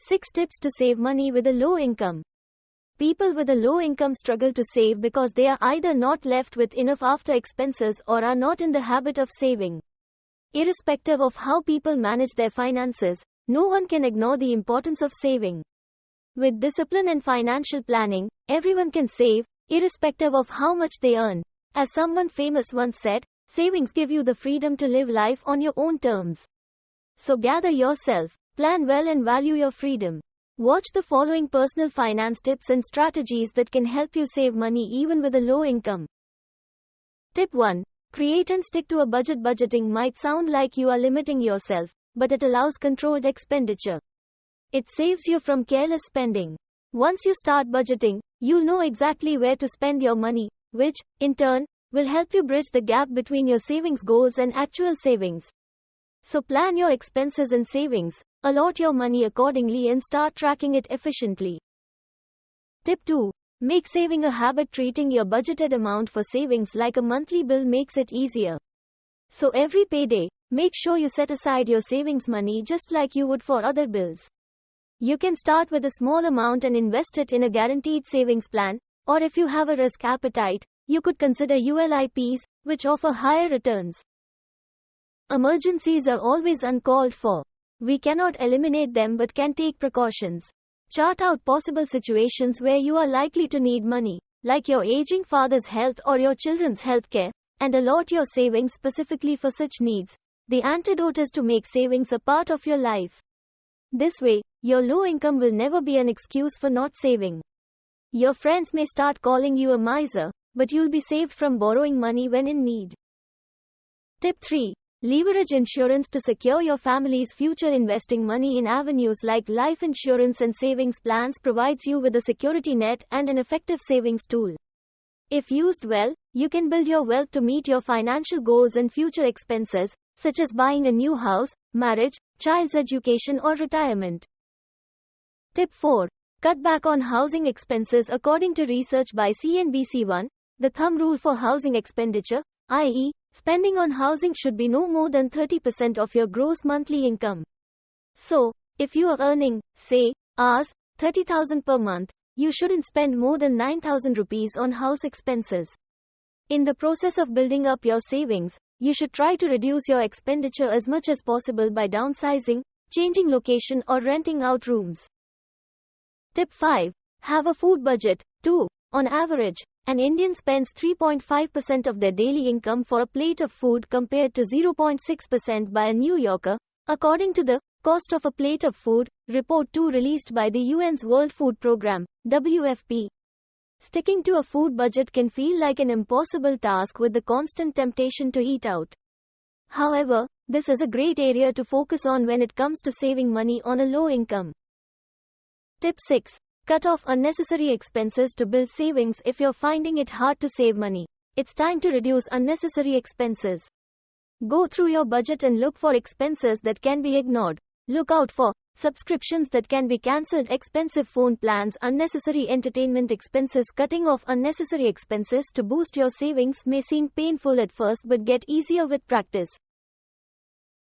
6 tips to save money with a low income. People with a low income struggle to save because they are either not left with enough after expenses or are not in the habit of saving. Irrespective of how people manage their finances, no one can ignore the importance of saving. With discipline and financial planning, everyone can save, irrespective of how much they earn. As someone famous once said, savings give you the freedom to live life on your own terms. So gather yourself, plan well and value your freedom. Watch the following personal finance tips and strategies that can help you save money even with a low income. Tip 1. Create and stick to a budget. Budgeting might sound like you are limiting yourself, but it allows controlled expenditure. It saves you from careless spending. Once you start budgeting, you'll know exactly where to spend your money, which, in turn, will help you bridge the gap between your savings goals and actual savings. So plan your expenses and savings, allot your money accordingly and start tracking it efficiently. Tip 2. Make saving a habit. Treating your budgeted amount for savings like a monthly bill makes it easier. So every payday, make sure you set aside your savings money just like you would for other bills. You can start with a small amount and invest it in a guaranteed savings plan, or if you have a risk appetite, you could consider ULIPs, which offer higher returns. Emergencies are always uncalled for. We cannot eliminate them but can take precautions. Chart out possible situations where you are likely to need money, like your aging father's health or your children's health care, and allot your savings specifically for such needs. The antidote is to make savings a part of your life. This way, your low income will never be an excuse for not saving. Your friends may start calling you a miser, but you'll be saved from borrowing money when in need. Tip 3. Leverage insurance to secure your family's future. Investing money in avenues like life insurance and savings plans provides you with a security net and an effective savings tool. If used well, you can build your wealth to meet your financial goals and future expenses, such as buying a new house, marriage, child's education or retirement. Tip 4. Cut back on housing expenses. According to research by CNBC1, the thumb rule for housing expenditure, i.e., spending on housing, should be no more than 30% of your gross monthly income. So, if you are earning, say, Rs. 30,000 per month, you shouldn't spend more than 9,000 rupees on house expenses. In the process of building up your savings, you should try to reduce your expenditure as much as possible by downsizing, changing location or renting out rooms. Tip 5. Have a food budget. 2. On average, an Indian spends 3.5% of their daily income for a plate of food compared to 0.6% by a New Yorker, according to the Cost of a Plate of Food Report 2 released by the UN's World Food Programme, WFP. Sticking to a food budget can feel like an impossible task with the constant temptation to eat out. However, this is a great area to focus on when it comes to saving money on a low income. Tip 6. Cut off unnecessary expenses to build savings. If you're finding it hard to save money, it's time to reduce unnecessary expenses. Go through your budget and look for expenses that can be ignored. Look out for subscriptions that can be cancelled, expensive phone plans, unnecessary entertainment expenses. Cutting off unnecessary expenses to boost your savings may seem painful at first but get easier with practice.